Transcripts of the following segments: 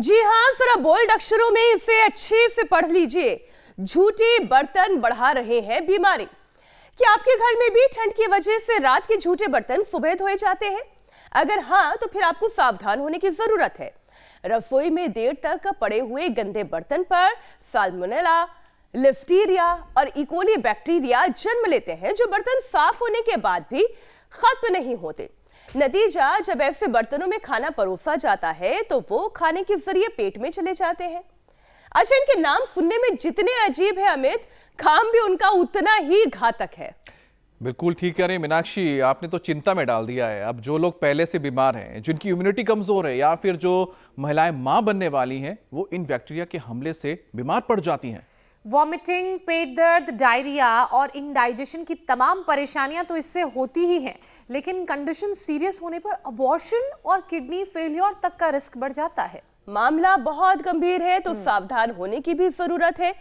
जी हाँ, जरा बोल्ड अक्षरों में इसे अच्छे से पढ़ लीजिए। झूठे बर्तन बढ़ा रहे हैं बीमारी। क्या आपके घर में भी ठंड की वजह से रात के झूठे बर्तन सुबह धोए जाते हैं? अगर हाँ, तो फिर आपको सावधान होने की जरूरत है। रसोई में देर तक पड़े हुए गंदे बर्तन पर साल्मोनेला, लिस्टीरिया और इकोली बैक्टीरिया जन्म लेते हैं, जो बर्तन साफ होने के बाद भी खत्म नहीं होते। नतीजा, जब ऐसे बर्तनों में खाना परोसा जाता है तो वो खाने के जरिए पेट में चले जाते हैं। अच्छा, इनके नाम सुनने में जितने अजीब है अमित, काम भी उनका उतना ही घातक है। बिल्कुल ठीक कह रहे हैं मीनाक्षी, आपने तो चिंता में डाल दिया है। अब जो लोग पहले से बीमार हैं, जिनकी इम्यूनिटी कमजोर है, या फिर जो महिलाएं मां बनने वाली हैं, वो इन बैक्टीरिया के हमले से बीमार पड़ जाती हैं। वॉमिटिंग, पेट दर्द, डायरिया और इंडाइजेशन की तमाम परेशानियां तो इससे होती ही हैं, लेकिन कंडीशन सीरियस होने पर अबॉर्शन और किडनी फेलियर तक का रिस्क बढ़ जाता है। मामला बहुत गंभीर है तो सावधान होने की भी जरूरत है।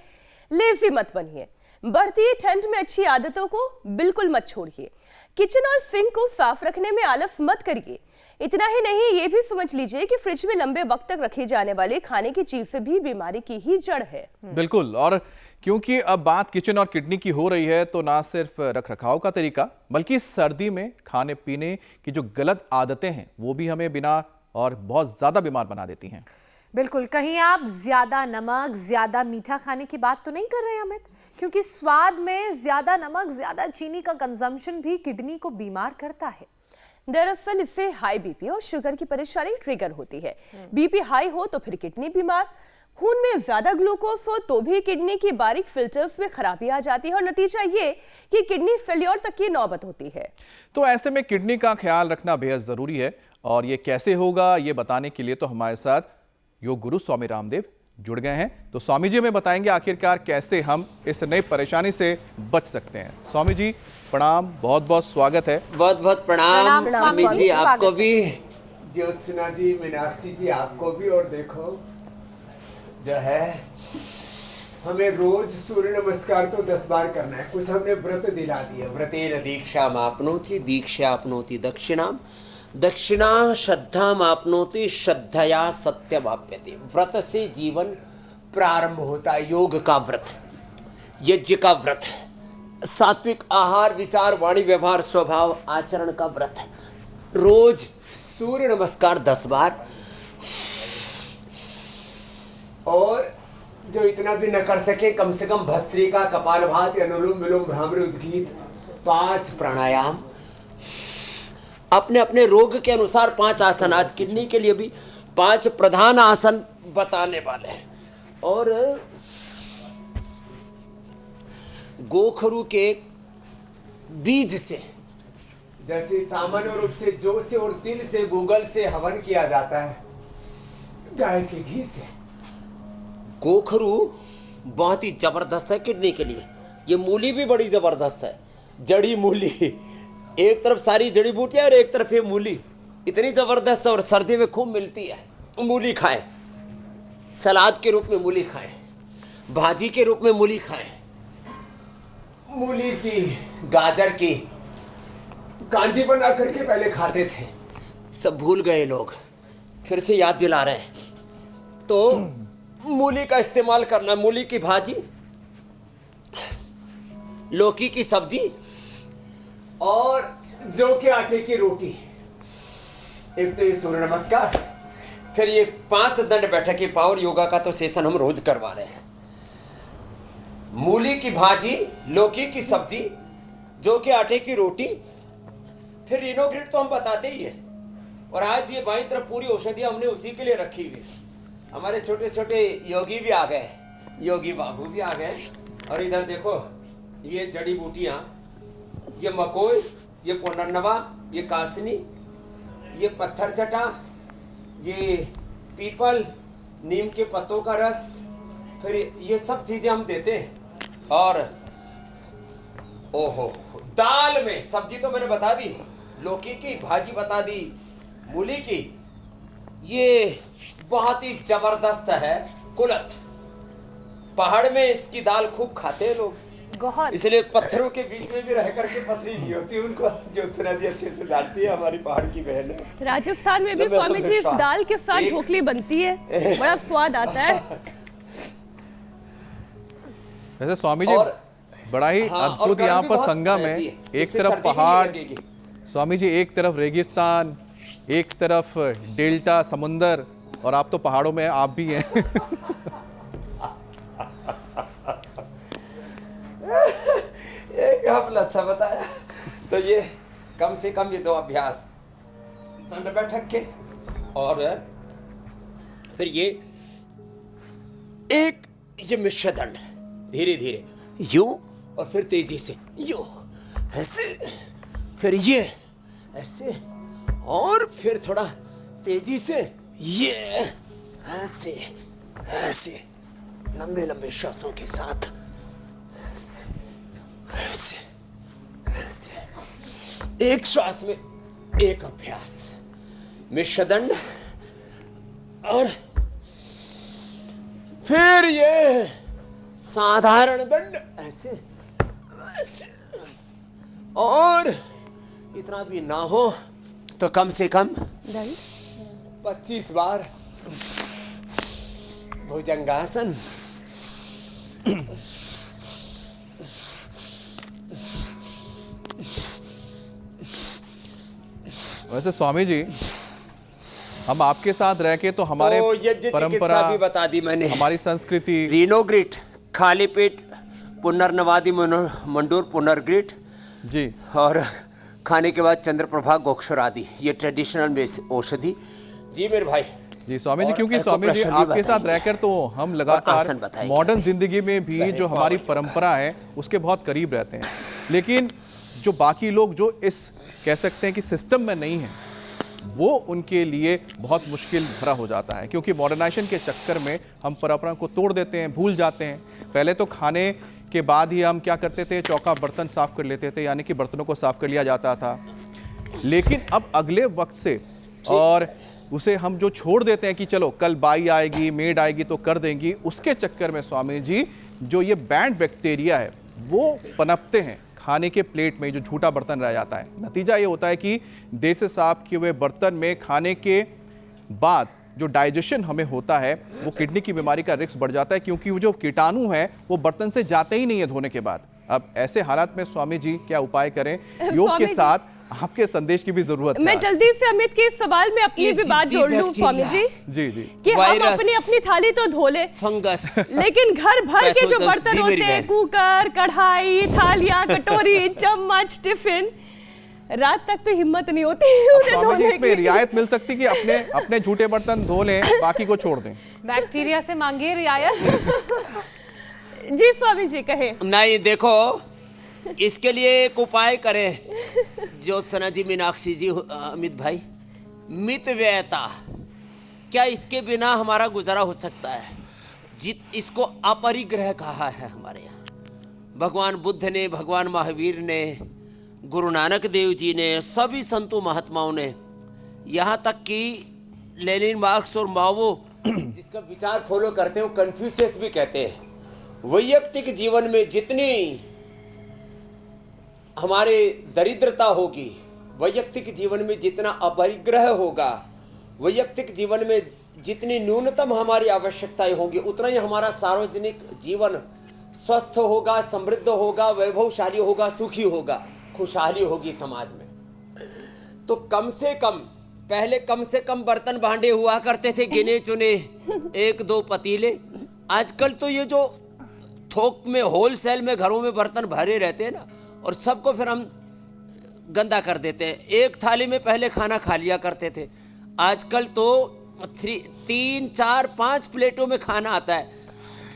लेजी मत बनिए। बढ़ती ठंड में अच्छी आदतों को बिल्कुल मत छोड़िए। किचन और सिंक को साफ रखने में आलस मत करिए। इतना ही नहीं, ये भी समझ लीजिए कि फ्रिज में लंबे वक्त तक रखे जाने वाले खाने की चीजें भी बीमारी की ही जड़ है। बिल्कुल, और क्योंकि अब बात किचन और किडनी की हो रही है, तो ना सिर्फ रखरखाव का तरीका, बल्कि सर्दी में खाने पीने की जो गलत आदतें हैं, वो भी हमें बिना और बहुत ज्यादा बीमार बना देती हैं। बिल्कुल, कहीं आप ज्यादा नमक, ज्यादा मीठा खाने की बात तो नहीं कर रहे हैं अमित? क्योंकि स्वाद में ज्यादा नमक, ज्यादा चीनी का कंजम्पशन भी किडनी को बीमार करता है। दरअसल इससे हाई बीपी और शुगर की परेशानी ट्रिगर होती है। बीपी हाई हो तो फिर किडनी बीमार, खून में ज्यादा ग्लूकोज हो तो भी किडनी की बारीक फिल्टर्स में खराबी आ जाती है और नतीजा ये कि किडनी फेलियर तक की नौबत होती है। तो ऐसे में किडनी का ख्याल रखना बेहद जरूरी है, और ये कैसे होगा, ये बताने के लिए तो हमारे साथ योग गुरु स्वामी रामदेव जुड़ गए हैं। तो स्वामी जी हमें बताएंगे आखिरकार कैसे हम इस नई परेशानी से बच सकते हैं। स्वामी जी प्रणाम, बहुत बहुत स्वागत है। बहुत बहुत प्रणाम स्वामी जी, आपको भी। ज्योत्सना जी, मीनाक्षी जी, आपको भी। और देखो जो है, हमें रोज सूर्य नमस्कार तो 10 बार करना है। कुछ हमने व्रत दिला दिया। व्रतेन दीक्षाम आपनोति, दीक्षा आपनोति दक्षिणाम, दक्षिणा श्रद्धाम आपनोति, श्रद्धया सत्यवाप्यते। व्रत से जीवन प्रारंभ होता है। योग का व्रत, यज्ञ का व्रत, सात्विक आहार, विचार, वाणी, व्यवहार, स्वभाव, आचरण का व्रत। रोज सूर्य नमस्कार 10 बार, और जो इतना भी न कर सके, कम से कम भस्त्रिका, कपालभाति, अनुलोम विलोम, भ्रामरी, उद्गीत, 5 प्राणायाम, अपने अपने रोग के अनुसार 5 आसन। आज किडनी के लिए भी 5 प्रधान आसन बताने वाले हैं। और गोखरू के बीज से, जैसे सामान्य रूप से जौ से और तिल से, गूगल से हवन किया जाता है, गाय के घी से। गोखरू बहुत ही जबरदस्त है किडनी के लिए। ये मूली भी बड़ी जबरदस्त है, जड़ी मूली। एक तरफ सारी जड़ी बूटियां और एक तरफ ये मूली, इतनी जबरदस्त है। और सर्दी में खूब मिलती है। मूली खाएं, सलाद के रूप में मूली खाएं, भाजी के रूप में मूली खाएं। मूली की, गाजर की कांजी बना करके पहले खाते थे, सब भूल गए लोग, फिर से याद दिला रहे हैं। तो मूली का इस्तेमाल करना। मूली की भाजी, लौकी की सब्जी और जौ के आटे की रोटी। एक तो ये सूर्य नमस्कार, फिर ये 5 दंड बैठक की पावर योगा का तो सेशन हम रोज करवा रहे हैं। मूली की भाजी, लौकी की सब्जी, जौ के आटे की रोटी, फिर रिनोग्रिड तो हम बताते ही है। और आज ये बाईं तरफ पूरी औषधियां हमने उसी के लिए रखी हुई है। हमारे छोटे छोटे योगी भी आ गए, योगी बाबू भी आ गए। और इधर देखो, ये जड़ी बूटियां, ये मकोई, ये पुनर्नवा, ये कासनी, ये पत्थर चटा, ये पीपल, नीम के पत्तों का रस, फिर ये सब चीजें हम देते हैं। और ओहो, दाल में सब्जी तो मैंने बता दी, लौकी की भाजी बता दी, मूली की, ये बहुत ही जबरदस्त है कुलथ। पहाड़ में इसकी दाल खूब खाते हैं लोग। बहुत। इसलिए पत्थरों के बीच में भी रह करके पथरी नहीं होती उनको। ज्योत्सना जी अच्छे से जानती है, हमारी पहाड़ की बहन है। राजस्थान में भी स्वामी जी इस दाल के साथ ढोकली बनती है, बड़ा स्वाद आता है। वैसे स्वामी जी बड़ा ही अद्भुत यहाँ पर संगम है। एक तरफ पहाड़, स्वामी जी एक तरफ रेगिस्तान, एक तरफ डेल्टा समुंदर, और आप तो पहाड़ों में आप भी हैं। एक आपने अच्छा बताया। तो ये कम से कम ये 2 अभ्यास दंड बैठक के, और फिर ये मिश्र दंड धीरे धीरे यूं, और फिर तेजी से यूं, ऐसे, फिर ये ऐसे, और फिर थोड़ा तेजी से ये ऐसे ऐसे, लंबे लंबे श्वासों के साथ ऐसे ऐसे, एक श्वास में एक अभ्यास, मिश्र दंड, और फिर ये साधारण दंड ऐसे ऐसे, और इतना भी ना हो तो कम से कम 25 बार भुजंगासन। वैसे स्वामी जी हम आपके साथ रह के तो हमारे तो यज्ञ परंपरा चिकित्सा भी बता दी मैंने, हमारी संस्कृति, रीनोग्रिट, खाली पेट पुनर्नवादि मंडूर पुनर्ग्रिट जी, और खाने के बाद चंद्रप्रभा गोक्षर आदि, ये ट्रेडिशनल औषधि। जी मेरे भाई जी स्वामी जी, और क्योंकि स्वामी जी एक्यूप्रेशर भी आपके साथ बताइए। रहकर तो हम आसन लगातार बताइए। मॉडर्न जिंदगी में भी जो हमारी परंपरा है उसके बहुत करीब रहते हैं, लेकिन जो बाकी लोग जो इस कह सकते हैं कि सिस्टम में नहीं है, वो उनके लिए बहुत मुश्किल भरा हो जाता है, क्योंकि मॉडर्नाइजेशन के चक्कर में हम परंपरा को तोड़ देते हैं, भूल जाते हैं। पहले तो खाने के बाद ही हम क्या करते थे, चौका बर्तन साफ कर लेते थे, यानी कि बर्तनों को साफ कर लिया जाता था। लेकिन अब अगले वक्त से और उसे हम जो छोड़ देते हैं कि चलो कल बाई आएगी, मेड आएगी तो कर देंगी, उसके चक्कर में स्वामी जी जो ये बैड बैक्टीरिया है वो पनपते हैं खाने के प्लेट में, जो झूठा बर्तन रह जाता है। नतीजा ये होता है कि देर से साफ किए हुए बर्तन में खाने के बाद जो डाइजेशन हमें होता है वो किडनी की बीमारी का रिस्क बढ़ जाता है, क्योंकि वो जो कीटाणु है वो बर्तन से जाते ही नहीं है धोने के बाद। अब ऐसे हालात में स्वामी जी क्या उपाय करें? योग के साथ आपके संदेश की भी जरूरत है। मैं जल्दी से अमित के इस सवाल में अपनी भी बात जोड़ लूं स्वामी जी। जी जी, कि हम वायरस, अपनी थाली तो धो ले, फंगस, लेकिन घर भर के जो बर्तन होते हैं, कुकर, कढ़ाई, थालियां, कटोरी, चम्मच, टिफिन, रात तक तो हिम्मत नहीं होती उन्हें स्वामी जी धोने इसमें की। रियायत मिल सकती कि अपने झूठे बर्तन धो लें, बाकी को छोड़ दें। बैक्टीरिया से मांगिए रियायत। जी स्वामी जी कहें। नहीं देखो, इसके लिए एक उपाय करें ज्योत्सना जी, मीनाक्षी जी, अमित भाई, मित व्ययता। क्या इसके बिना हमारा गुजारा हो सकता है? इसको अपरिग्रह कहा है हमारे यहाँ। भगवान बुद्ध ने, भगवान महावीर ने, गुरु नानक देव जी ने, सभी संतों महात्माओं ने, यहाँ तक कि लेनिन, मार्क्स और माओ जिसका विचार फॉलो करते हैं, कन्फ्यूशियस भी कहते हैं वैयक्तिक जीवन में जितनी हमारे दरिद्रता होगी, वैयक्तिक जीवन में जितना अपरिग्रह होगा, वैयक्तिक जीवन में जितनी न्यूनतम हमारी आवश्यकताएं होंगी, उतना ही हमारा सार्वजनिक जीवन स्वस्थ होगा, समृद्ध होगा, वैभवशाली होगा, सुखी होगा, खुशहाली होगी समाज में। तो कम से कम, पहले कम से कम बर्तन भांडे हुआ करते थे, गिने चुने 1-2 पतीले। आजकल तो ये जो थोक में, होलसेल में घरों में बर्तन भरे रहते हैं ना, और सबको फिर हम गंदा कर देते हैं। एक थाली में पहले खाना खा लिया करते थे, आजकल तो 3, 4, 5 प्लेटों में खाना आता है।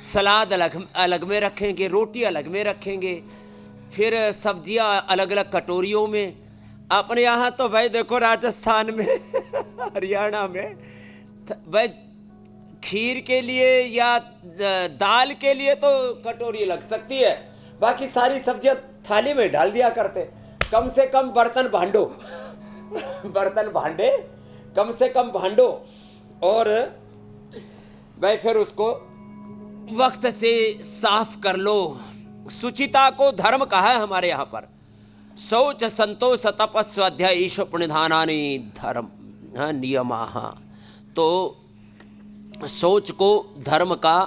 सलाद अलग में रखेंगे, रोटी अलग में रखेंगे, फिर सब्जियां अलग अलग कटोरियों में। अपने यहाँ तो भाई देखो, राजस्थान में हरियाणा में भाई खीर के लिए या दाल के लिए तो कटोरी लग सकती है, बाकी सारी सब्जियां थाली में डाल दिया करते। कम से कम बर्तन भांडो बर्तन भांडे कम से कम भांडो, और भाई फिर उसको वक्त से साफ कर लो। शुचिता को धर्म कहा है हमारे यहाँ पर। शौच संतोष तप स्वाध्याय ईश प्रणिधानानि धर्म नियमाः। तो शौच को धर्म का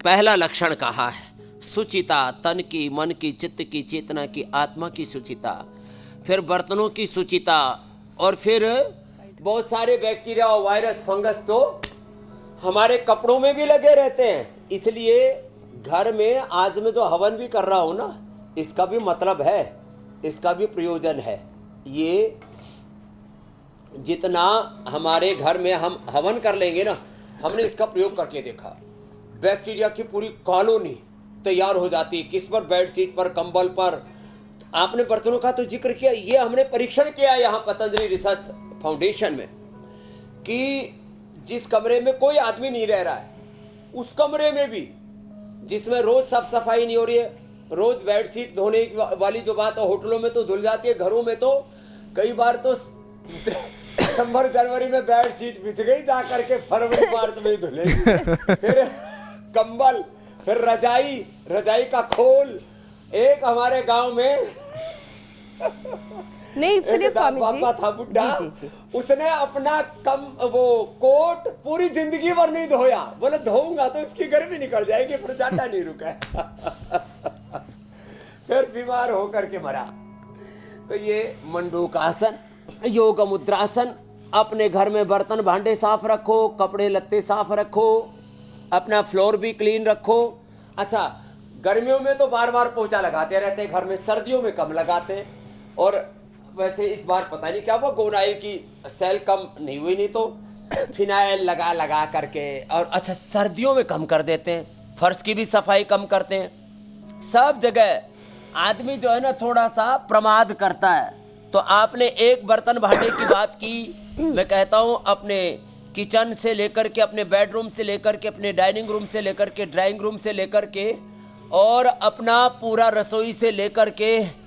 पहला लक्षण कहा है। शुचिता, तन की, मन की, चित्त की, चेतना की, आत्मा की शुचिता, फिर बर्तनों की शुचिता, और फिर बहुत सारे बैक्टीरिया और वायरस फंगस तो हमारे कपड़ों में भी लगे रहते हैं। इसलिए घर में आज मैं जो हवन भी कर रहा हूँ ना, इसका भी मतलब है, इसका भी प्रयोजन है। ये जितना हमारे घर में हम हवन कर लेंगे ना, हमने इसका प्रयोग करके देखा, बैक्टीरिया की पूरी कॉलोनी तैयार हो जाती है। किस पर? बेडशीट पर, कंबल पर। आपने बर्तनों का तो जिक्र किया, ये हमने परीक्षण किया यहाँ पतंजलि रिसर्च फाउंडेशन में कि जिस कमरे में कोई आदमी नहीं रह रहा है, उस कमरे में भी जिसमें रोज साफ सफाई नहीं हो रही है, रोज बेडशीट धोने वाली जो बात है होटलों में तो धुल जाती है, घरों में तो कई बार तो दिसंबर जनवरी में बेडशीट बिछ गई, जा करके फरवरी मार्च में ही धुलेगी। फिर कंबल, फिर रजाई का खोल। एक हमारे गांव में नहीं, इसलिए स्वामी जी था बुड्ढा, जी, जी, जी। उसने अपना वो कोट पूरी जिंदगी भर नहीं धोया। बोले धोऊंगा तो इसकी गर्मी निकल जाएगी, फिर जाटा नहीं रुका। फिर बीमार होकर के मरा। तो ये मंडूकासन, योग मुद्रासन। अपने घर में बर्तन भांडे साफ रखो, कपड़े लत्ते साफ रखो, अपना फ्लोर भी क्लीन रखो। अच्छा, गर्मियों में तो बार बार पोछा लगाते रहते हैं घर में, सर्दियों में कम लगाते हैं। और वैसे इस बार पता नहीं क्या हुआ, गोनाइल की सेल कम नहीं हुई, नहीं तो फिनाइल लगा करके। और अच्छा, सर्दियों में कम कर देते हैं, फर्श की भी सफाई कम करते हैं। सब जगह आदमी जो है ना थोड़ा सा प्रमाद करता है। तो आपने एक बर्तन भांडे की बात की, मैं कहता हूँ अपने किचन से लेकर के, अपने बेडरूम से लेकर के, अपने डाइनिंग रूम से लेकर के, ड्राइंग रूम से लेकर के, और अपना पूरा रसोई से लेकर के,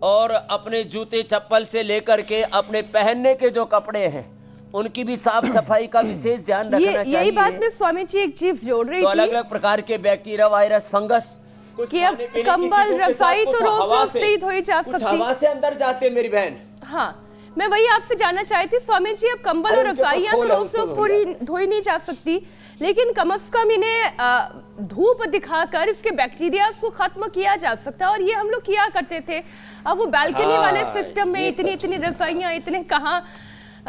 और अपने जूते चप्पल से लेकर के, अपने पहनने के जो कपड़े हैं उनकी भी साफ सफाई का विशेष ध्यान रखना चाहिए। यही बात में स्वामी जी एक चीज जोड़ रही तो थी, अलग अलग प्रकार के बैक्टीरिया, वायरस, फंगस, कि अब कंबल रजाई तो रोज नहीं धोई जा कुछ सकती। हवा से अंदर जाते मेरी बहन। हाँ, मैं वही आपसे जानना चाहती थी स्वामी जी, अब कंबल और रजाइयाँ तो रोज रोज धोई नहीं जा सकती, लेकिन कम से कम इन्हें धूप दिखाकर इसके बैक्टीरिया को खत्म किया जा सकता है। और ये हम लोग किया करते थे। अब वो बालकनी वाले सिस्टम में इतनी रजाइयाँ इतने कहाँ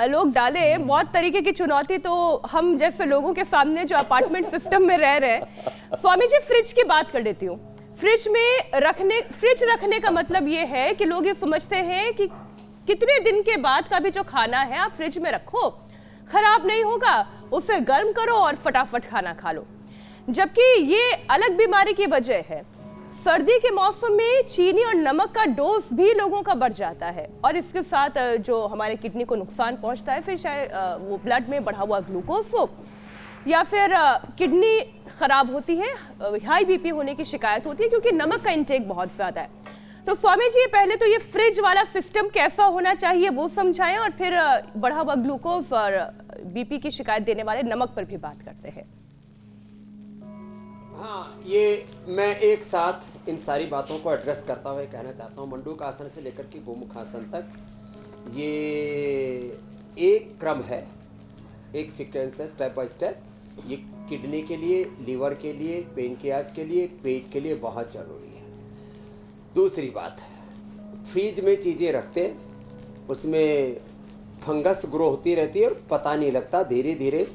लोग डाले, बहुत तरीके की चुनौती तो हम जैसे लोगों के सामने जो अपार्टमेंट सिस्टम में रह रहे हैं। स्वामी जी, फ्रिज की बात कर लेती हूँ। फ्रिज रखने का मतलब ये है कि लोग ये समझते हैं कि कितने दिन के बाद का भी जो खाना है आप फ्रिज में रखो, खराब नहीं होगा, उसे गर्म करो और फटाफट खाना खा लो। जबकि ये अलग बीमारी की वजह है। सर्दी के मौसम में चीनी और नमक का डोज भी लोगों का बढ़ जाता है, और इसके साथ जो हमारे किडनी को नुकसान पहुंचता है, फिर शायद वो ब्लड में बढ़ा हुआ ग्लूकोज हो, या फिर किडनी खराब होती है, हाई बीपी होने की शिकायत होती है, क्योंकि नमक का इंटेक बहुत ज्यादा है। तो स्वामी जी, पहले तो ये फ्रिज वाला सिस्टम कैसा होना चाहिए वो समझाएं, और फिर बढ़ा हुआ ग्लूकोज और बीपी की शिकायत देने वाले नमक पर भी बात करते हैं। हाँ, ये मैं एक साथ इन सारी बातों को एड्रेस करता हुआ कहना चाहता हूँ। मंडूकासन से लेकर के गोमुखासन तक ये एक क्रम है, एक सीक्वेंस है, स्टेप बाय स्टेप। ये किडनी के लिए, लीवर के लिए, पेनक्रियाज के लिए, पेट के लिए बहुत ज़रूरी है। दूसरी बात, फ्रिज में चीज़ें रखते हैं, उसमें फंगस ग्रो होती रहती है और पता नहीं लगता। धीरे धीरे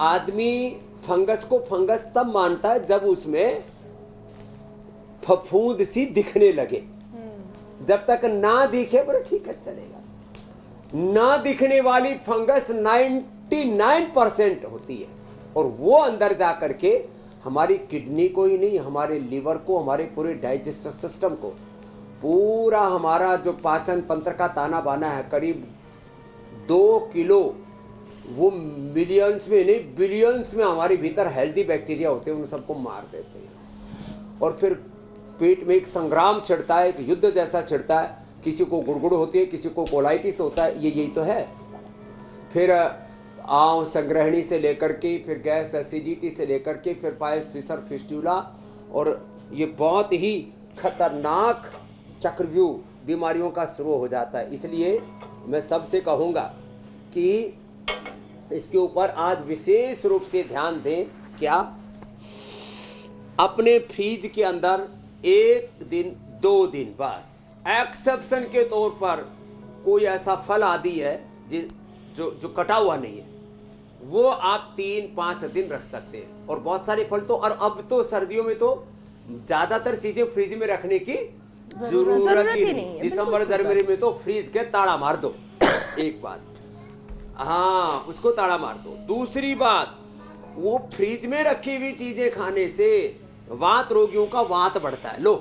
आदमी फंगस को फंगस तब मानता है जब उसमें फफूंद सी दिखने लगे। जब तक ना दिखे बोले ठीक है चलेगा। ना दिखने वाली फंगस 99% होती है, और वो अंदर जा करके हमारी किडनी को ही नहीं, हमारे लीवर को, हमारे पूरे डाइजेस्टिव सिस्टम को, पूरा हमारा जो पाचन तंत्र का ताना बाना है, करीब 2 किलो, वो मिलियंस में नहीं बिलियंस में हमारे भीतर हेल्दी बैक्टीरिया होते हैं, उन सबको मार देते हैं। और फिर पेट में एक संग्राम छिड़ता है, एक युद्ध जैसा छिड़ता है। किसी को गुड़गुड़ होती है, किसी को कोलाइटिस होता है, यही तो है। फिर आंव संग्रहणी से लेकर के, फिर गैस एसिडिटी से लेकर के, फिर पायस फिसर फिस्टूला, और ये बहुत ही खतरनाक चक्रव्यूह बीमारियों का शुरू हो जाता है। इसलिए मैं सबसे कहूँगा कि इसके ऊपर आज विशेष रूप से ध्यान दें। क्या अपने फ्रिज के अंदर 1 दिन 2 दिन बस एक्सेप्शन के तौर पर कोई ऐसा फल आदि है जो कटा हुआ नहीं है, वो आप 3-5 दिन रख सकते हैं। और बहुत सारे फल तो, और अब तो सर्दियों में तो ज्यादातर चीजें फ्रिज में रखने की जरूरत ही नहीं। दिसंबर जनवरी में तो फ्रिज के ताला मार दो। एक बात, हाँ, उसको ताला मार दो। दूसरी बात, वो फ्रिज में रखी हुई चीजें खाने से वात रोगियों का वात बढ़ता है। लो,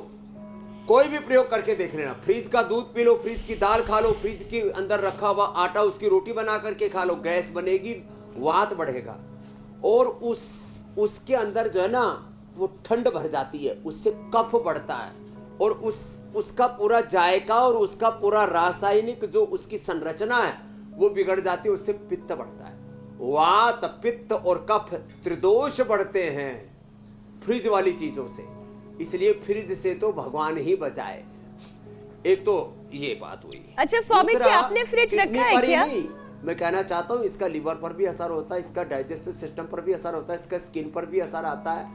कोई भी प्रयोग करके देख लेना। फ्रिज का दूध पी लो, फ्रिज की दाल खा लो, फ्रिज के अंदर रखा हुआ आटा उसकी रोटी बना करके खा लो, गैस बनेगी, वात बढ़ेगा। और उसके अंदर जो है ना वो ठंड भर जाती है, उससे कफ बढ़ता है और उसका पूरा जायका और उसका पूरा रासायनिक जो उसकी संरचना है वो बिगड़ जाती है, उससे पित्त बढ़ता है। वात, पित्त और कफ त्रिदोष बढ़ते हैं फ्रिज वाली चीजों से। इसलिए फ्रिज से तो भगवान ही बचाए। एक तो ये बात हुई। अच्छा स्वामी जी, आपने फ्रिज रखा है क्या? मैं कहना चाहता हूँ इसका लीवर पर भी असर होता है, इसका डाइजेस्टिव सिस्टम पर भी असर होता है, इसका स्किन पर भी असर आता है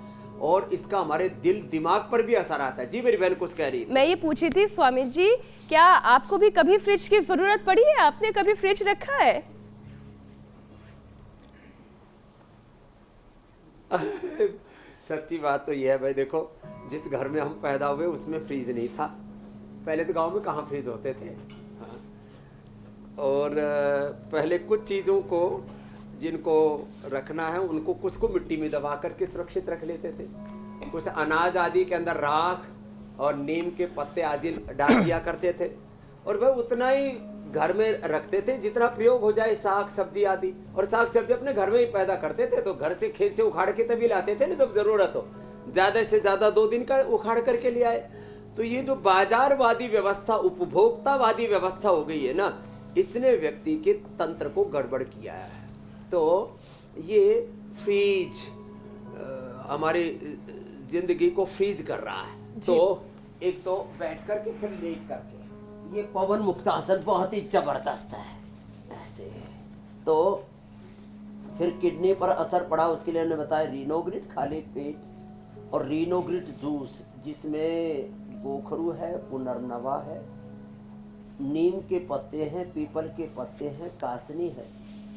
और इसका हमारे दिल दिमाग पर भी असर आता है। जी मेरी बहन कुछ कह रही थी। मैं ये पूछी थी स्वामी जी, क्या आपको भी कभी फ्रिज की जरूरत पड़ी है? आपने कभी फ्रिज रखा है? सच्ची बात तो यह है भाई, देखो जिस घर में हम पैदा हुए उसमें फ्रीज नहीं था। पहले तो गांव में कहाँ फ्रीज होते थे। हाँ। और पहले कुछ चीज़ों को जिनको रखना है उनको कुछ को मिट्टी में दबा करके सुरक्षित रख लेते थे। कुछ अनाज आदि के अंदर राख और नीम के पत्ते आदि डाल दिया करते थे और वह उतना ही घर में रखते थे जितना प्रयोग हो जाए, साग सब्जी आदि। और साग सब्जी अपने घर में ही पैदा करते थे, तो घर से खेत से उखाड़ के तभी लाते थे ना जब जरूरत हो। ज्यादा से ज्यादा 2 दिन का उखाड़ करके ले आए। तो ये जो बाजारवादी व्यवस्था, उपभोक्तावादी व्यवस्था हो गई है ना, इसने व्यक्ति के तंत्र को गड़बड़ किया है। तो ये फ्रीज हमारी जिंदगी को फ्रीज कर रहा है। तो एक तो बैठ करके फिर लेट करके, ये पवन मुक्तासन बहुत ही जबरदस्त है ऐसे। तो फिर किडनी पर असर पड़ा, उसके लिए हमने बताया रीनोग्रिट खाली पेट और रीनोग्रिट जूस, जिसमें गोखरू है, पुनर्नवा है, नीम के पत्ते हैं, पीपल के पत्ते हैं, कासनी है।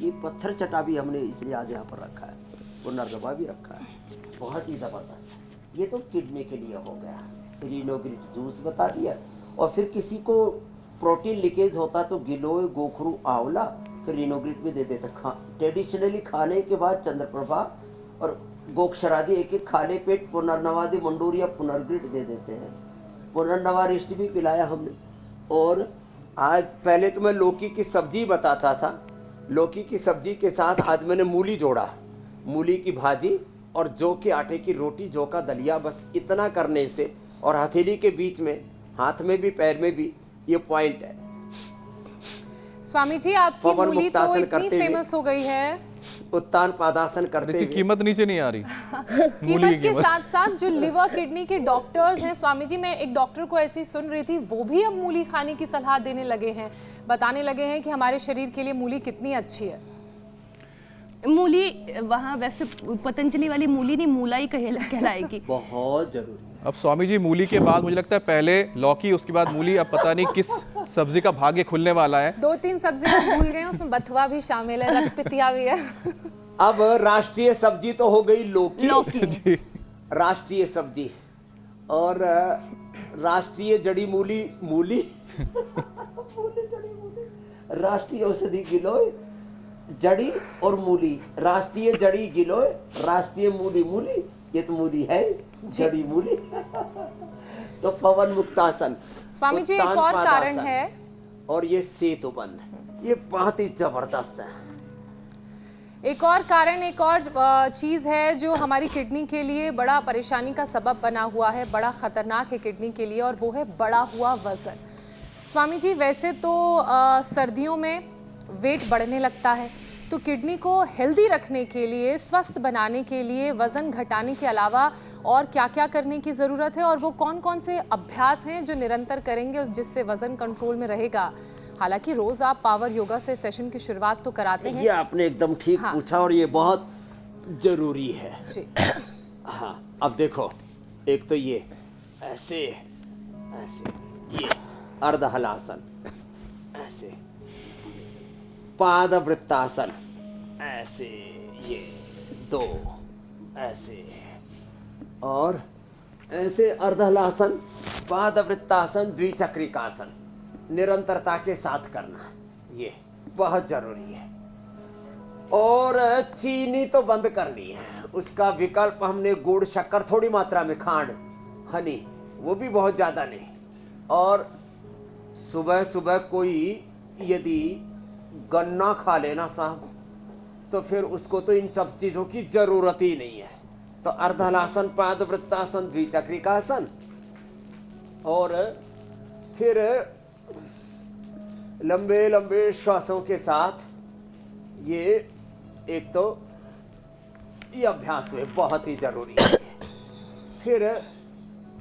ये पत्थर चटा भी हमने इसलिए आज यहाँ पर रखा है, पुनर्नवा भी रखा है, बहुत ही ज़बरदस्त। ये तो किडनी के लिए हो गया। रीनोग्रिट जूस बता दिया। और फिर किसी को प्रोटीन लीकेज होता तो गिलोय, गोखरू, आंवला, फिर रीनोग्रिट भी दे देते। ट्रेडिशनली खाने के बाद चंद्रप्रभा और गोक्षरादि एक एक खाले पेट पुनर्नवादि मंडूर या पुनर्ग्रिट दे देते हैं। पुनर्नवा रिष्ट भी पिलाया हमने। और आज पहले तो मैं लौकी की सब्जी बताता था, लौकी की सब्जी के साथ आज मैंने मूली जोड़ा, मूली की भाजी और जौ के आटे की रोटी, जौ का दलिया। बस इतना करने से, और हथेली के बीच में, हाथ में भी पैर में भी, ये पॉइंट है। स्वामी जी आपकी मूली तो इतनी फेमस हो गई है, उत्तान पादासन करते हुए। कीमत नीचे नहीं आ रही। कीमत के साथ साथ जो लिवर किडनी के डॉक्टर्स हैं, स्वामी जी मैं एक डॉक्टर को ऐसे ही सुन रही थी, वो भी अब मूली खाने की सलाह देने लगे हैं, बताने लगे हैं कि हमारे शरीर के लिए मूली कितनी अच्छी है। मूली वहाँ वैसे पतंजलि वाली मूली नहीं, मूला ही कहलाएगी। बहुत जरूरी। अब स्वामी जी मूली के बाद मुझे लगता है पहले लौकी, उसके बाद मूली, अब पता नहीं किस सब्जी का भाग्य खुलने वाला है। 2-3 सब्जियां भूल गए, उसमें बथुआ भी शामिल है, रक्तपितिया भी है। अब राष्ट्रीय सब्जी तो हो गई लौकी जी। राष्ट्रीय सब्जी, और राष्ट्रीय जड़ी मूली मूली राष्ट्रीय औषधि गिलोय, जड़ी और मूली, राष्ट्रीय जड़ी गिलोय, राष्ट्रीय मूली मूली, ये तो मूली है, जड़ी मूली। तो पवन मुक्तासन, स्वामी जी एक और कारण है, और ये सेतुबंध, ये बहुत ही जबरदस्त है। एक और कारण, एक और चीज़ है जो हमारी किडनी के लिए बड़ा परेशानी का सबब बना हुआ है, बड़ा ख़तरनाक है किडनी के लिए, और वो है बढ़ा हुआ वज़न। स्वामी जी वैसे तो सर्दियों में वेट बढ़ने लगता है, तो किडनी को हेल्दी रखने के लिए, स्वस्थ बनाने के लिए, वजन घटाने के अलावा और क्या क्या करने की ज़रूरत है और वो कौन कौन से अभ्यास हैं जो निरंतर करेंगे जिससे वजन कंट्रोल में रहेगा। हालांकि रोज आप पावर योगा से सेशन की शुरुआत तो कराते हैं। ये आपने एकदम ठीक हाँ। पूछा और ये बहुत जरूरी है। जी। हाँ, अब देखो, एक तो ये ऐसे ऐसे, ये अर्ध हलासन, ऐसे पादवृत्तासन, ऐसे ये दो, ऐसे और ऐसे अर्धहलासन, पादवृत्तासन, द्विचक्रिकासन निरंतरता के साथ करना, ये बहुत जरूरी है। और चीनी तो बंद करनी है, उसका विकल्प हमने गुड़, शक्कर, थोड़ी मात्रा में खांड, हनी, वो भी बहुत ज्यादा नहीं। और सुबह सुबह कोई यदि गन्ना खा लेना साहब, तो फिर उसको तो इन सब चीजों की जरूरत ही नहीं है। तो अर्धहलासन, पादवृत्तासन, द्विचक्रिकासन और फिर लंबे लंबे श्वासों के साथ ये एक तो ये अभ्यास हुए, बहुत ही जरूरी है। फिर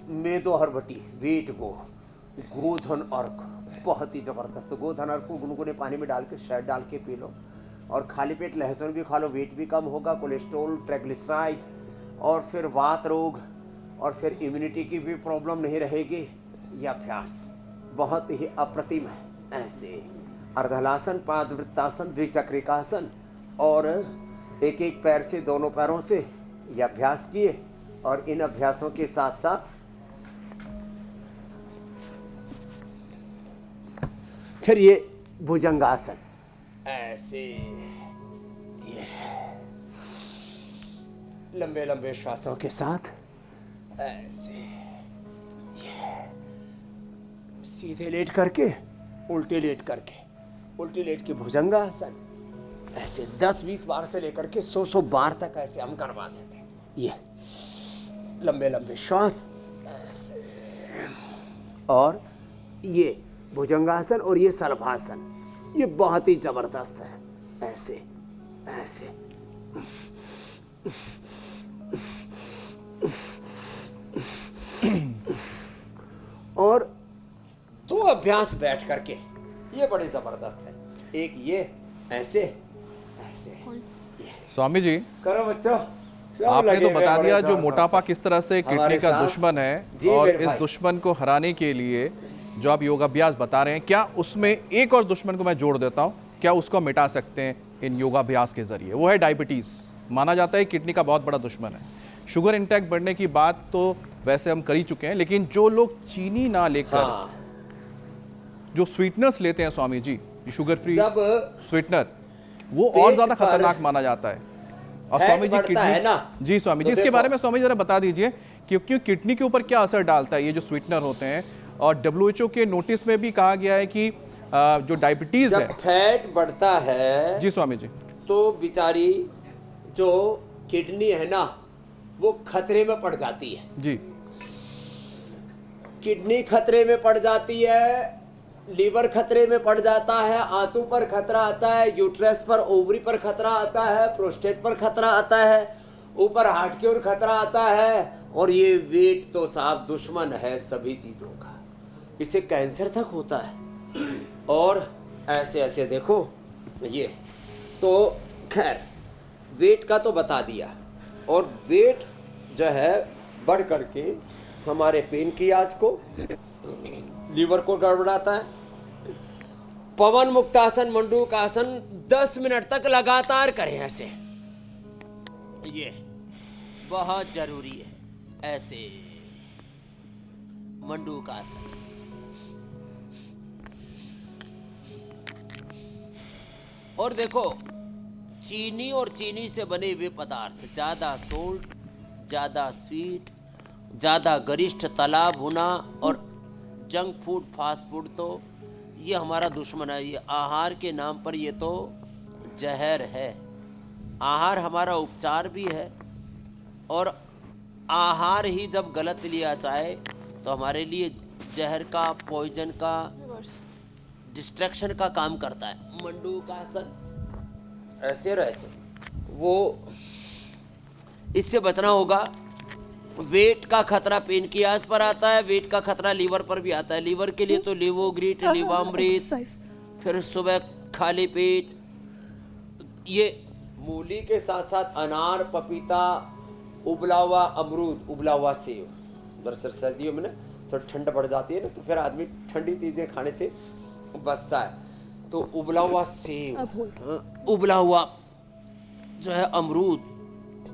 मेदो हरबटी, वेट गोधन अर्क, बहुत ही जबरदस्त। गोधन अर्क को गुनगुने पानी में डाल के शहद डाल के पी लो और खाली पेट लहसुन भी खा लो, वेट भी कम होगा, कोलेस्ट्रॉल, ट्राइग्लिसराइड और फिर वात रोग और फिर इम्यूनिटी की भी प्रॉब्लम नहीं रहेगी। यह अभ्यास बहुत ही अप्रतिम है। ऐसे अर्धहलासन, पादवृत्तासन, द्विचक्रिकासन और एक एक पैर से, दोनों पैरों से यह अभ्यास किए। और इन अभ्यासों के साथ साथ फिर ये भुजंगासन, ऐसे ये लंबे लंबे श्वासों के साथ, ऐसे ये सीधे लेट करके, उल्टे लेट करके, उल्टे लेट के भुजंगासन, ऐसे 10-20 बार से लेकर के 100 बार तक ऐसे हम करवा देते हैं। ये लंबे लंबे श्वास ऐसे, और ये भुजंगासन और ये सलभासन, ये बहुत ही जबरदस्त है। ऐसे ऐसे और दो अभ्यास बैठ करके, ये बड़े जबरदस्त है। एक ये ऐसे ऐसे, स्वामी जी, करो बच्चों। सब आपने लगे तो हुए बता बड़े दिया जो जोर मोटापा से। किस तरह से किडनी हमारे का साथ- दुश्मन है, जी और मेरे इस भाई। दुश्मन को हराने के लिए जो आप योगाभ्यास बता रहे हैं, क्या उसमें एक और दुश्मन को मैं जोड़ देता हूं, क्या उसको मिटा सकते हैं इन योगाभ्यास के जरिए? वो है डायबिटीज। माना जाता है किडनी का बहुत बड़ा दुश्मन है। शुगर इंटेक बढ़ने की बात तो वैसे हम कर ही चुके हैं, लेकिन जो लोग चीनी ना लेकर हाँ, जो स्वीटनर्स लेते हैं स्वामी जी, शुगर फ्री जब स्वीटनर, वो पेट और ज्यादा पर खतरनाक माना जाता है। और फैट स्वामी जी बढ़ता है ना, जी स्वामी जी, तो इसके देखो। बारे में स्वामी जी जरा बता दीजिए कि क्यों किडनी के ऊपर क्या असर डालता है ये जो स्वीटनर होते हैं। और WHO के नोटिस में भी कहा गया है कि जो डायबिटीज जब है। फैट बढ़ता है जी स्वामी जी। तो बिचारी जो किडनी है ना, वो खतरे में पड़ जाती है। जी किडनी खतरे में पड़ जाती है, लीवर खतरे में पड़ जाता है, आंतों पर खतरा आता है, यूट्रस पर, ओवरी पर खतरा आता है, प्रोस्टेट पर खतरा आता है, ऊपर हार्ट की ओर खतरा आता है। और ये वेट तो साहब दुश्मन है सभी चीजों का, इससे कैंसर तक होता है। और ऐसे ऐसे देखो ये तो खैर वेट का तो बता दिया। और वेट जो है बढ़ करके हमारे पेनक्रियाज को, लीवर को गड़बड़ाता है। पवन मुक्तासन, मंडूकासन 10 मिनट तक लगातार करें ऐसे, ये बहुत जरूरी है। ऐसे मंडूकासन, और देखो चीनी और चीनी से बने हुए पदार्थ, ज़्यादा सोल्ट, ज़्यादा स्वीट, ज़्यादा गरिष्ठ तला भुना और जंक फूड, फास्ट फूड, तो ये हमारा दुश्मन है। ये आहार के नाम पर ये तो जहर है। आहार हमारा उपचार भी है, और आहार ही जब गलत लिया जाए तो हमारे लिए जहर का, पॉइजन का, डिस्ट्रैक्शन का काम करता है। मंडूकासन ऐसे और ऐसे, वो इससे बचना होगा। वेट का खतरा पेनक्रियास पर आता है, वेट का खतरा लीवर पर भी आता है। लीवर के लिए तो लिवोग्रिट, लिवामृत, फिर सुबह खाली पेट। ये मूली के साथ साथ अनार, पपीता, उबला हुआ अमरूद, उबला हुआ सेब। दरअसल सर्दियों में ना थोड़ी ठंड बढ़ जाती है ना, तो फिर आदमी ठंडी चीजें खाने से बचता है। तो उबला हुआ सेब, उबला हुआ जो है अमरूद,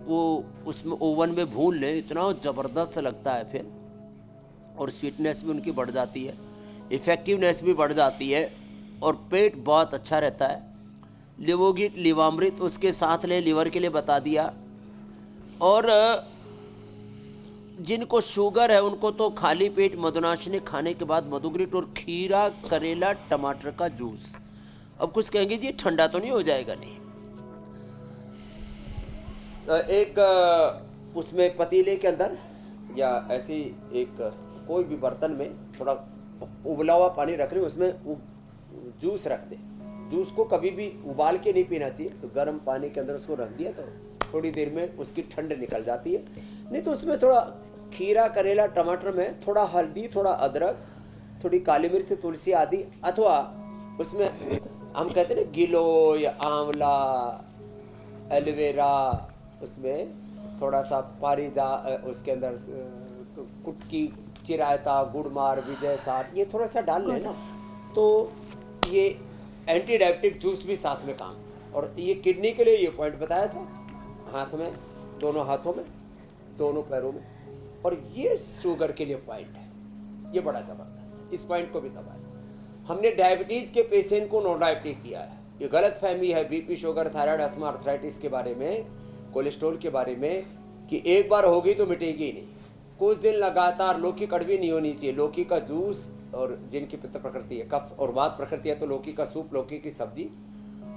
वो उसमें ओवन में भून ले, इतना ज़बरदस्त लगता है फिर। और स्वीटनेस भी उनकी बढ़ जाती है, इफ़ेक्टिवनेस भी बढ़ जाती है, और पेट बहुत अच्छा रहता है। लिवोगिट, लिवामृत उसके साथ ले, लीवर के लिए बता दिया। और जिनको शुगर है उनको तो खाली पेट मधुनाशिनी खाने के बाद मधुग्रिट और खीरा, करेला, टमाटर का जूस। अब कुछ कहेंगे जी ठंडा तो नहीं हो जाएगा? नहीं, एक उसमें पतीले के अंदर या ऐसी एक कोई भी बर्तन में थोड़ा उबला हुआ पानी रख रहे, उसमें जूस रख दे। जूस को कभी भी उबाल के नहीं पीना चाहिए, तो गर्म पानी के अंदर उसको रख दिया तो थोड़ी देर में उसकी ठंड निकल जाती है। नहीं तो उसमें थोड़ा खीरा, करेला, टमाटर में थोड़ा हल्दी, थोड़ा अदरक, थोड़ी काली मिर्च, तुलसी आदि, अथवा उसमें हम कहते हैं ना गिलो या आंवला, एलोवेरा, उसमें थोड़ा सा पारिजा, उसके अंदर कुटकी, चिरायता, गुड़मार, विजय सार, ये थोड़ा सा डाल लेना तो ये एंटी डायबिटिक जूस भी साथ में काम। और ये किडनी के लिए ये पॉइंट बताया था, हाथ में, दोनों हाथों में, दोनों पैरों में। और ये शुगर के लिए पॉइंट है, ये बड़ा ज़बरदस्त है, इस पॉइंट को भी दबाया। हमने डायबिटीज़ के पेशेंट को नॉन डायबिटिक किया है। ये गलत फहमी है BP, sugar, thyroid, asthma, arthritis के बारे में, कोलेस्ट्रॉल के बारे में, कि एक बार होगी तो मिटेगी ही नहीं। कुछ दिन लगातार लौकी कड़वी नहीं होनी चाहिए। लौकी का जूस, और जिनकी पित्त प्रकृति है, कफ और वात प्रकृति है, तो लौकी का सूप, लौकी की सब्जी।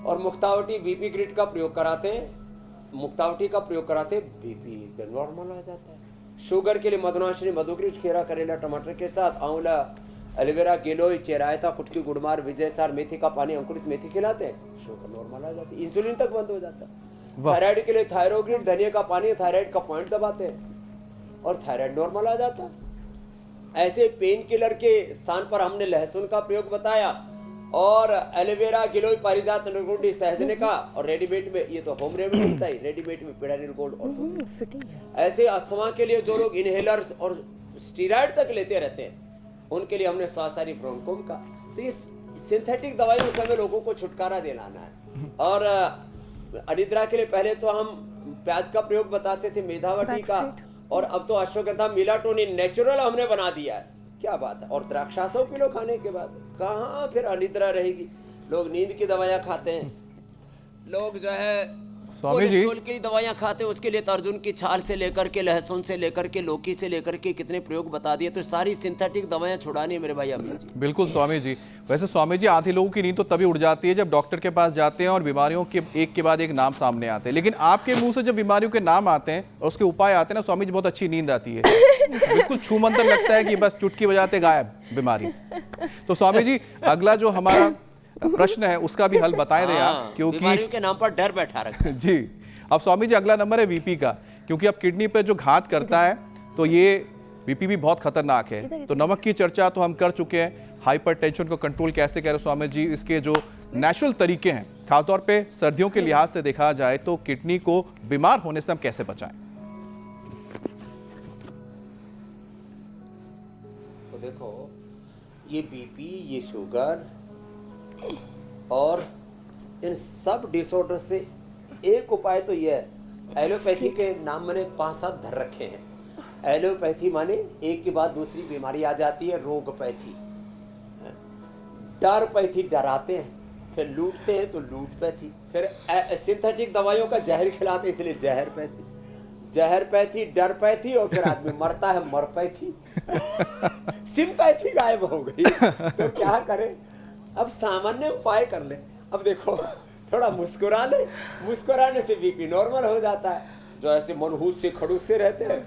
और मुक्तावटी बीपी ग्रिड का प्रयोग कराते हैं, मुक्तावटी का प्रयोग कराते हैं, बीपी नॉर्मल आ जाता है। शुगर के लिए मधुनाशिनी, मधुग्रिट, खीरा, करेला, टमाटर के साथ आंवला, एलोवेरा, गिलोय, चेरायता, कुटकी, गुड़मार, विजय सार, मेथी का पानी, अंकुरित मेथी खिलाते हैं, शुगर नॉर्मल आ जाती है, इंसुलिन तक बंद हो जाता है। थायराइड के लिए थायरोग्रिड, धनिया का पानी, थायराइड का पॉइंट दबाते हैं और थायराइड नॉर्मल आ जाता है। ऐसे पेन किलर के स्थान पर हमने लहसुन का प्रयोग बताया, और एलोवेरा, गिलोय, पारिजात, निर्गुंडी, सहजने का, और रेडीमेड में ये तो होम रेमेडी होता है, रेडीमेड में पेडानिल गोल्ड। और ऐसे अस्थमा के लिए जो लोग इनहेलर्स और स्टीरॉयड तक लेते रहते हैं, उनके लिए हमने सासारी ब्रोंकोम का। तो ये सिंथेटिक दवाइयों से हमें लोगों को छुटकारा दिलाना है। और अनिद्रा के लिए पहले तो हम प्याज का प्रयोग बताते थे, मेधावटी का, और अब तो अश्वगंधा, मेलाटोनिन नेचुरल हमने बना दिया है। क्या बात है। और द्राक्षासव पी लो खाने के बाद, कहाँ फिर अनिद्रा रहेगी। लोग नींद की दवाइयाँ खाते हैं, लोग जो है स्वामी जी कोलेस्ट्रॉल की दवाइयाँ खाते हैं, उसके लिए तो अर्जुन की छाल से लेकर के, लहसुन से लेकर के, लौकी से लेकर के कितने प्रयोग बता दिए। तो सारी सिंथेटिक दवाइयाँ छुड़ानी है मेरे भाई अमित जी। बिल्कुल स्वामी जी। वैसे स्वामी जी, आधे लोगों की नींद तो तभी उड़ जाती है जब डॉक्टर के पास जाते हैं और बीमारियों के एक के बाद एक नाम सामने आते हैं, लेकिन आपके मुंह से जब बीमारियों के नाम आते हैं और उसके उपाय आते हैं ना स्वामी जी, बहुत अच्छी नींद आती है। बिल्कुल छूमंतर लगता है कि बस चुटकी बजाते गायब बीमारी। तो स्वामी जी, अगला जो हमारा प्रश्न है उसका भी हल बताएं दें आप, क्योंकि बीमारियों के नाम पर डर बैठा रखा है। जी। अब स्वामी जी, अगला नंबर है वीपी का, क्योंकि अब किडनी पे जो घात करता है तो ये वीपी भी बहुत खतरनाक है। तो नमक की चर्चा तो हम कर चुके हैं, हाइपरटेंशन को कंट्रोल कैसे करें स्वामी जी, इसके जो नेचुरल तरीके हैं, खासतौर पे सर्दियों के लिहाज से देखा जाए तो किडनी को बीमार होने से हम कैसे बचाएं? तो देखो, ये बीपी, ये शुगर और इन सब डिसऑर्डर से एक उपाय तो ये है। एलोपैथी के नाम मैंने 5-7 धर रखे हैं। एलोपैथी माने एक के बाद दूसरी बीमारी आ जाती है, रोगपैथी। डरपैथी, डराते हैं, फिर लूटते हैं तो लूटपैथी, फिर सिंथेटिक दवाइयों का जहर खिलाते हैं, इसलिए जहरपैथी, जहरपैथी, डरपैथी, और फिर आदमी मरता है, मरपैथी। सिंपैथी गायब हो गई। तो क्या करें? अब सामान्य उपाय कर ले। अब देखो, थोड़ा मुस्कुरा ले, मुस्कुराने से बीपी नॉर्मल हो जाता है। जो ऐसे मनहूस से खड़ूस से रहते हैं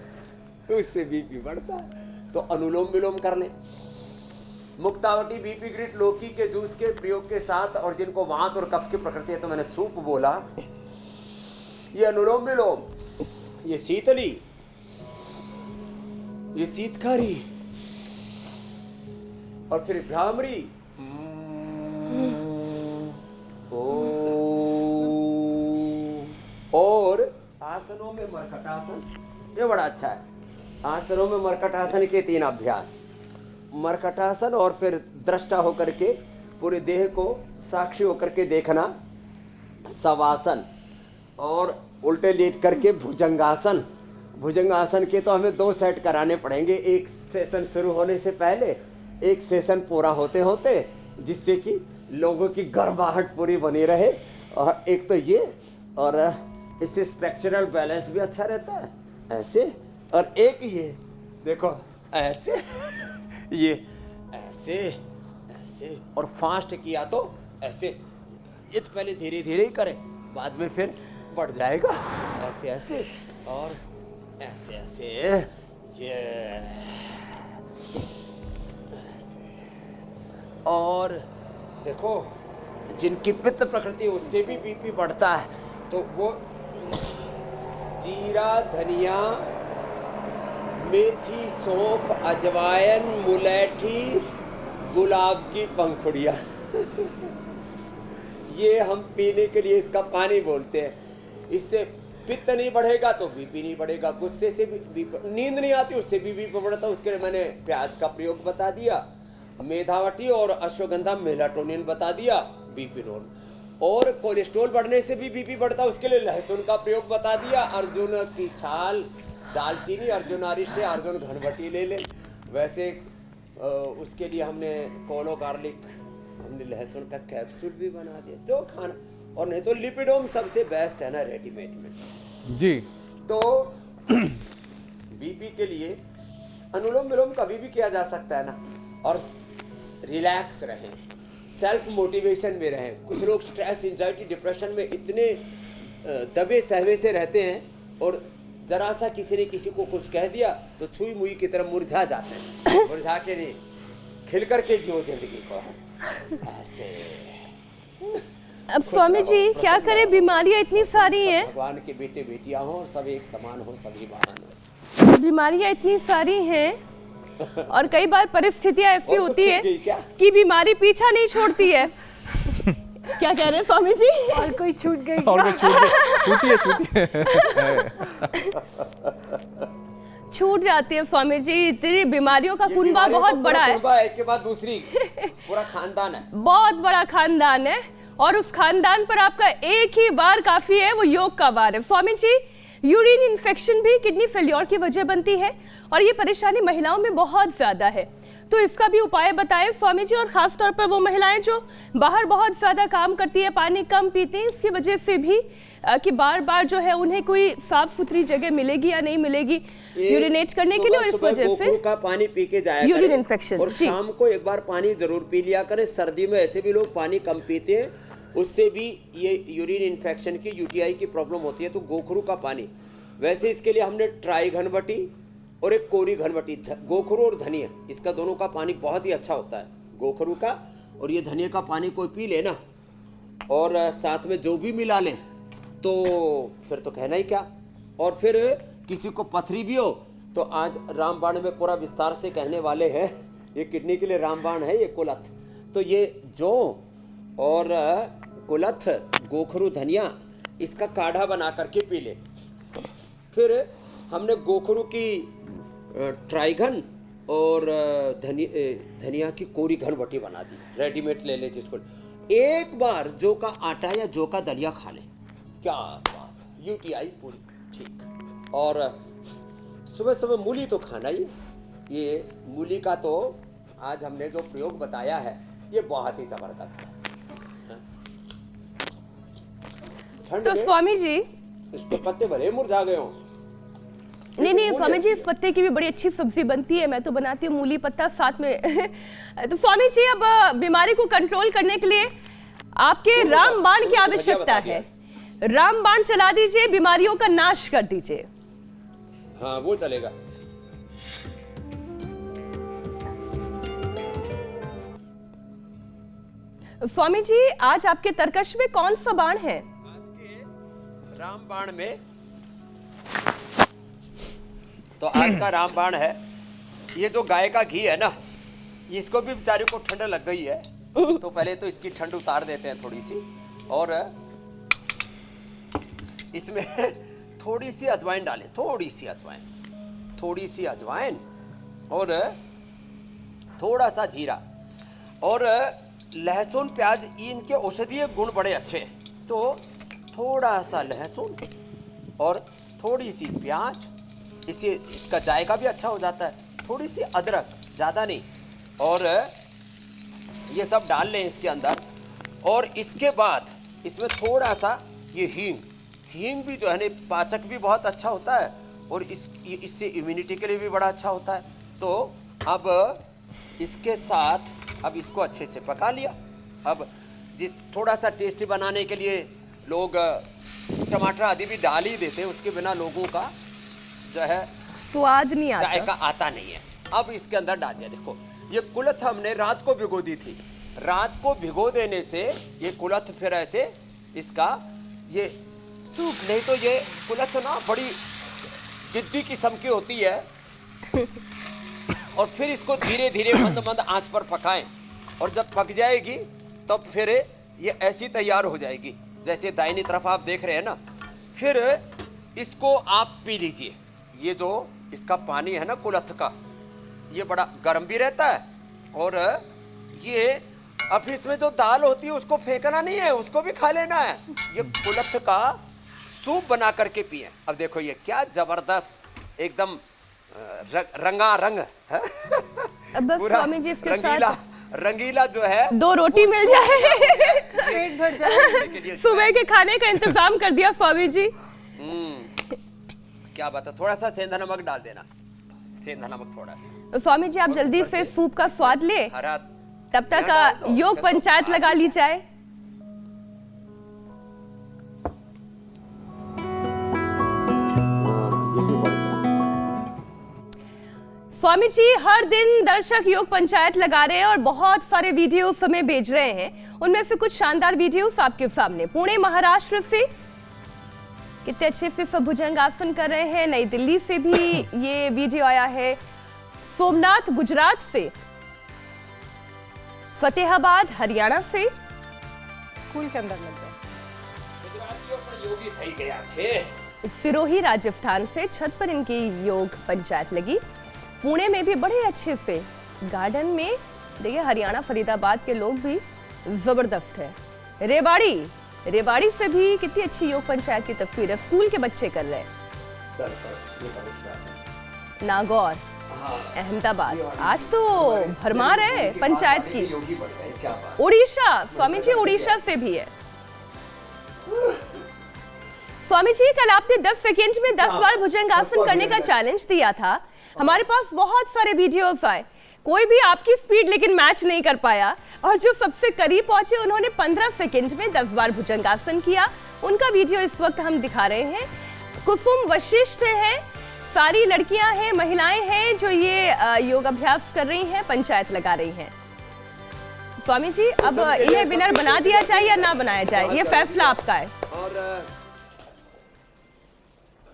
तो इससे बीपी बढ़ता है। तो अनुलोम विलोम कर लें, मुक्तावटी, बीपी ग्रिट, लौकी के जूस के प्रयोग के साथ, और जिनको वात और कफ की प्रकृति है तो मैंने सूप बोला, ये अनुलोम विलोम, ये शीतली, ये शीतकारी, और फिर भ्रामरी, और आसनों में मरकटासन, ये बड़ा अच्छा है। आसनों में मरकटासन के 3 अभ्यास, मरकटासन और फिर दृष्टा होकर के पूरे देह को साक्षी होकर के देखना, शवासन, और उल्टे लेट करके भुजंगासन। भुजंगासन के तो हमें 2 सेट कराने पड़ेंगे, एक सेशन शुरू होने से पहले, एक सेशन पूरा होते होते, जिससे कि लोगों की गर्माहट पूरी बनी रहे। और एक तो ये, और इससे स्ट्रक्चरल बैलेंस भी अच्छा रहता है, ऐसे। और एक ये देखो, ऐसे, ये ऐसे ऐसे, और फास्ट किया तो ऐसे। ये तो पहले धीरे धीरे ही करे, बाद में फिर बढ़ जाएगा, ऐसे ऐसे और ऐसे ऐसे, ये ऐसे। और देखो, जिनकी पित्त प्रकृति है उससे भी बीपी बढ़ता है, तो वो जीरा, धनिया, मेथी, सौंफ, अजवाइन, मुलैठी, गुलाब की पंखुड़ियाँ ये हम पीने के लिए इसका पानी बोलते हैं। इससे पित्त नहीं बढ़ेगा तो बीपी नहीं बढ़ेगा, गुस्से से भी नींद नहीं आती उससे भी बीपी बढ़ता। उसके लिए मैंने प्याज का प्रयोग बता दिया, मेधावटी और अश्वगंधा मेलाटोनिन बता दिया, बीपी नॉर्मल। और कोलेस्ट्रॉल बढ़ने से भी बीपी बढ़ता, उसके लिए लहसुन का प्रयोग बता दिया, अर्जुन की छाल, दालचीनी, अर्जुन अरिष्ट, अर्जुन घनवटी ले ले। वैसे उसके लिए हमने कोलो गार्लिक, हमने लहसुन का कैप्सूल भी बना दिया, जो खाना। और नहीं तो लिपिडोम सबसे बेस्ट है ना रेडीमेड में जी। तो बीपी के लिए अनुलोम विलोम कभी भी किया जा सकता है ना, और रिलैक्स रहें, सेल्फ मोटिवेशन में रहें। कुछ लोग स्ट्रेस, एंजाइटी, डिप्रेशन में इतने दबे सहवे से रहते हैं, और जरा सा किसी ने किसी को कुछ कह दिया तो छुई मुई की तरह मुरझा जाते हैं। मुरझा के नहीं, खिल करके जियो जिंदगी को ऐसे। अब स्वामी जी क्या करें, बीमारियां इतनी सारी हैं, भगवान के बेटे बेटियां हो, सब एक समान हो, सभी महान हो। बीमारियां इतनी सारी हैं, और कई बार परिस्थितियां ऐसी और कुछ होती है छूट गई क्या? कि बीमारी पीछा नहीं छोड़ती है। क्या कह रहे हैं स्वामी जी? और कोई छूट गई और क्या? छूटिए छूटिए छूट जाती है स्वामी जी, इतनी बीमारियों का ये कुनबा बीमारियों बहुत का बड़ा पूरा है, कुनबा एक के बाद दूसरी, पूरा खानदान है। बहुत बड़ा खानदान है, और उस खानदान पर आपका एक ही बार काफी है, वो योग का वार है। स्वामी जी, यूरिन इन्फेक्शन भी किडनी फेल्योर की वजह बनती है, और ये परेशानी महिलाओं में बहुत ज्यादा है, तो इसका भी उपाय बताएं स्वामी जी। और खास तौर पर वो महिलाएं जो बाहर बहुत ज्यादा काम करती है, पानी कम पीती हैं, इसकी वजह से भी कि बार बार जो है उन्हें कोई साफ सुथरी जगह मिलेगी या नहीं मिलेगी यूरिनेट करने के लिए, और इस वजह से का पानी पी के जाया यूरिन करें। इन्फेक्शन। और जी। शाम को एक बार पानी जरूर पी लिया करें। सर्दी में ऐसे भी लोग पानी कम पीते हैं, उससे भी ये यूरिन इन्फेक्शन की, यूटीआई की प्रॉब्लम होती है। तो गोखरू का पानी, वैसे इसके लिए हमने ट्राई घनवटी और एक कोरी घनवटी, गोखरू और धनिया, इसका दोनों का पानी बहुत ही अच्छा होता है, गोखरू का और ये धनिया का पानी कोई पी लेना, और साथ में जो भी मिला लें तो फिर तो कहना ही क्या। और फिर किसी को पथरी भी हो तो आज रामबाण में पूरा विस्तार से कहने वाले हैं, ये किडनी के लिए रामबाण है, ये कुलथ। तो ये जौ और कुलथ, गोखरू, धनिया, इसका काढ़ा बना करके पी ले। फिर हमने गोखरू की ट्राइघन और धनिया की कोरी घनवटी बना दी, रेडीमेड ले ले जिसको। एक बार जौ का आटा या जौ का दलिया खा ले, क्या बात, यूटीआई पूरी ठीक। और सुबह सुबह मूली तो खाना ही, ये मूली का तो आज हमने जो प्रयोग बताया है ये बहुत ही जबरदस्त है। ठंड तो में स्वामी जी, इसके पत्ते भले मुरझा गए हों। नहीं स्वामी जी, इस पत्ते की भी बड़ी अच्छी सब्जी बनती है, मैं तो बनाती हूँ मूली पत्ता साथ में। तो स्वामी जी, अब बीमारी को कंट्रोल करने के लिए आपके रामबाण की आवश्यकता है। रामबाण चला दीजिए, बीमारियों का नाश कर दीजिए। हाँ वो चलेगा। स्वामी जी, आज आपके तरकश में कौन सा बाण है? आज के रामबाण में तो आज का रामबाण है, ये जो गाय का घी है ना, इसको भी बेचारे को ठंड लग गई है, तो पहले तो इसकी ठंड उतार देते हैं थोड़ी सी, और इसमें थोड़ी सी अजवाइन डालें, थोड़ी सी अजवाइन और थोड़ा सा जीरा और लहसुन प्याज, इनके औषधीय गुण बड़े अच्छे हैं, तो थोड़ा सा लहसुन और थोड़ी सी प्याज, इससे इसका जायका भी अच्छा हो जाता है, थोड़ी सी अदरक, ज़्यादा नहीं, और ये सब डाल लें इसके अंदर। और इसके बाद इसमें थोड़ा सा ये हींग भी जो है ना, पाचक भी बहुत अच्छा होता है और इससे इम्यूनिटी के लिए भी बड़ा अच्छा होता है। तो अब इसके साथ अब इसको अच्छे से पका लिया। अब जिस थोड़ा सा टेस्टी बनाने के लिए लोग टमाटर आदि भी डाल ही देते हैं, उसके बिना लोगों का जो है स्वाद नहीं आता, जायका आता नहीं है। अब इसके अंदर डाल दिया। देखो, ये कुलथ हमने रात को भिगो दी थी, रात को भिगो देने से ये कुलथ फिर ऐसे इसका ये सूप, नहीं तो ये कुलथ ना बड़ी जिद्दी किस्म की होती है। और फिर इसको धीरे धीरे मंद मंद आंच पर पकाएं, और जब पक जाएगी तब फिर ये ऐसी तैयार हो जाएगी जैसे दाहिनी तरफ आप देख रहे हैं ना। फिर इसको आप पी लीजिए। ये जो इसका पानी है ना कुलथ का, ये बड़ा गर्म भी रहता है, और ये अब इसमें जो दाल होती है उसको फेंकना नहीं है, उसको भी खा लेना है। ये कुलथ का सूप बना करके पिए। अब देखो ये क्या जबरदस्त एकदम रंगारंग है। बस स्वामी जी इसके रंगीला रंगीला जो है, 2 रोटी मिल जाए, पेट भर जाए। सुबह के खाने का इंतजाम कर दिया स्वामी जी। क्या बात है, थोड़ा सा सेंधा नमक डाल देना, सेंधा नमक थोड़ा सा। स्वामी जी आप जल्दी से सूप का स्वाद ले, हरा तब तक योग पंचायत लगा ली जाए। स्वामी जी हर दिन दर्शक योग पंचायत लगा रहे हैं और बहुत सारे वीडियोस हमें भेज रहे हैं। उनमें से कुछ शानदार वीडियोस आपके सामने। पुणे महाराष्ट्र से कितने अच्छे से सब भुजंगासन कर रहे हैं। नई दिल्ली से भी ये वीडियो आया है। सोमनाथ गुजरात से, फतेहाबाद हरियाणा से, स्कूल के अंदर लग गए। गुजरातियों पर योगी થઈ ગયા છે। सिरोही राजस्थान से छत पर इनकी योग पंचायत लगी। पुणे में भी बड़े अच्छे से गार्डन में, देखिए हरियाणा फरीदाबाद के लोग भी जबरदस्त है। रेवाड़ी से भी कितनी अच्छी योग पंचायत की तस्वीर है, स्कूल के बच्चे कर रहे हैं। नागौर, अहमदाबाद, आज तो भरमार है पंचायत की। उड़ीसा, स्वामी जी उड़ीसा से भी है। स्वामी जी कल आपने 10 सेकंड में 10 बार भुजंगासन करने का चैलेंज दिया था। हमारे पास बहुत सारे वीडियोस आए, कोई भी आपकी स्पीड लेकिन मैच नहीं कर पाया, और जो सबसे करीब पहुंचे उन्होंने 15 सेकंड में 10 बार भुजंगासन किया। उनका वीडियो इस वक्त हम दिखा रहे हैं। कुसुम वशिष्ठ है, सारी लड़कियां हैं, महिलाएं हैं जो ये योग अभ्यास कर रही हैं, पंचायत लगा रही हैं। स्वामी जी अब इन्हें विनर बना दिया जाए या ना बनाया जाए, ये फैसला आपका है। और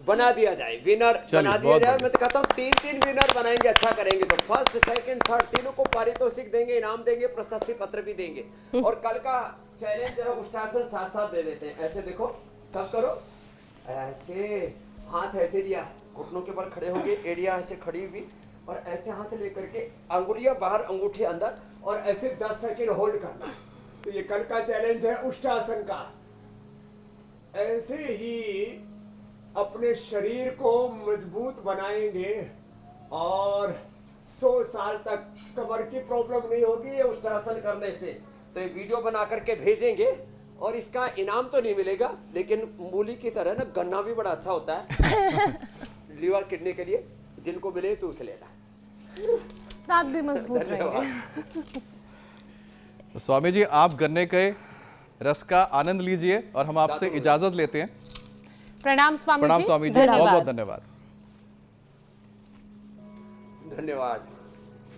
बना दिया जाए, विनर बना दिया जाए। मैं तो कहता हूँ 3 विनर बनाएंगे, अच्छा करेंगे तो फर्स्ट सेकंड थर्ड तीनों को पारितोषिक देंगे, इनाम देंगे, प्रशस्ति पत्र भी देंगे। और कल का चैलेंज जो है उष्टासन साथ साथ दे देते हैं। ऐसे देखो, सब करो ऐसे, हाथ ऐसे लिया, घुटनों के बल खड़े होंगे, एड़िया ऐसे खड़ी हुई, और ऐसे हाथ लेकर के अंगुलियां बाहर, अंगूठे अंदर, और ऐसे 10 सेकंड होल्ड करना है। तो ये कल का चैलेंज है उष्टासन का। ऐसे ही अपने शरीर को मजबूत बनाएंगे और 100 साल तक कमर की प्रॉब्लम नहीं होगी ये उष्टासन करने से। तो ये वीडियो बना करके भेजेंगे, और इसका इनाम तो नहीं मिलेगा, लेकिन मूली की तरह ना गन्ना भी बड़ा अच्छा होता है लीवर किडनी के लिए, जिनको मिले तो उसे लेना, दांत भी मजबूत रहेंगे। तो स्वामी जी आप गन्ने के रस का आनंद लीजिए और हम आपसे इजाजत लेते हैं। प्रणाम स्वामी जी। प्रणाम स्वामी जी, बहुत बहुत धन्यवाद। धन्यवाद।